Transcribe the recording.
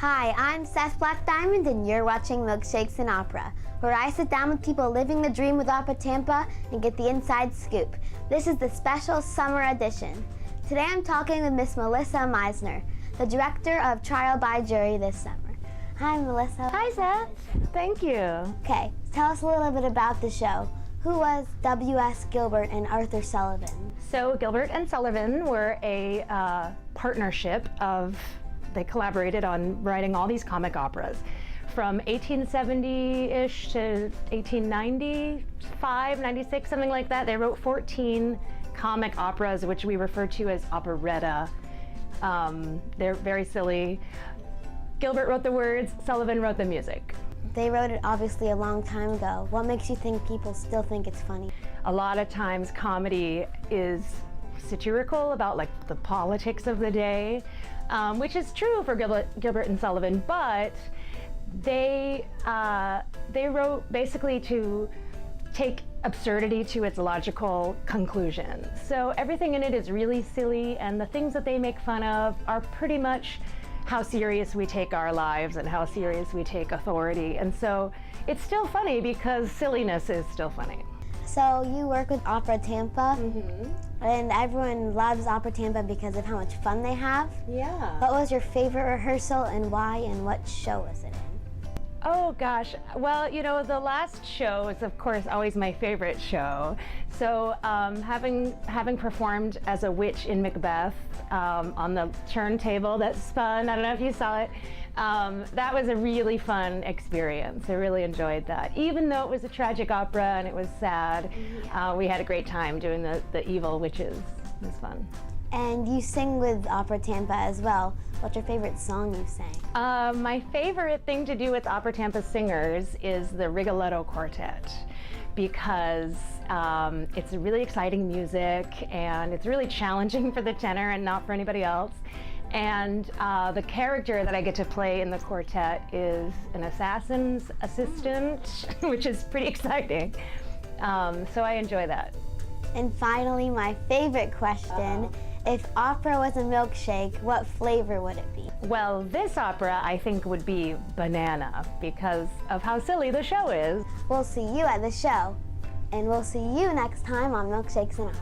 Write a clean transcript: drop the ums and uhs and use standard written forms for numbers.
Hi, I'm Seth Black-Diamond, and you're watching Milkshakes Opera, where I sit down with people living the dream with Opera Tampa and get the inside scoop. This is the special summer edition. Today I'm talking with Miss Melissa Misener, the director of Trial by Jury this summer. Hi, Melissa. Hi, Seth. Thank you. Okay, tell us a little bit about the show. Who was W.S. Gilbert and Arthur Sullivan? So Gilbert and Sullivan were a partnership they collaborated on writing all these comic operas. From 1870-ish to 1895, 96, something like that. They wrote 14 comic operas, which we refer to as operetta. They're very silly. Gilbert wrote the words, Sullivan wrote the music. They wrote it obviously a long time ago. What makes you think people still think it's funny? A lot of times comedy is satirical about like the politics of the day, which is true for Gilbert and Sullivan, but they wrote basically to take absurdity to its logical conclusion. So everything in it is really silly, and the things that they make fun of are pretty much how serious we take our lives and how serious we take authority. And so it's still funny because silliness is still funny. So you work with Opera Tampa, and everyone loves Opera Tampa because of how much fun they have. Yeah. What was your favorite rehearsal and why, and what show was it in? Oh gosh, well, you know, the last show is of course always my favorite show. So having performed as a witch in Macbeth on the turntable, that's fun. I don't know if you saw it. That was a really fun experience. I really enjoyed that. Even though it was a tragic opera and it was sad, we had a great time doing the evil witches. It was fun. And you sing with Opera Tampa as well. What's your favorite song you sang? My favorite thing to do with Opera Tampa singers is the Rigoletto Quartet, because it's really exciting music and it's really challenging for the tenor and not for anybody else. And the character that I get to play in the quartet is an assassin's assistant, which is pretty exciting. So I enjoy that. And finally, my favorite question. If opera was a milkshake, what flavor would it be? Well, this opera I think would be banana because of how silly the show is. We'll see you at the show, and we'll see you next time on Milkshakes Opera.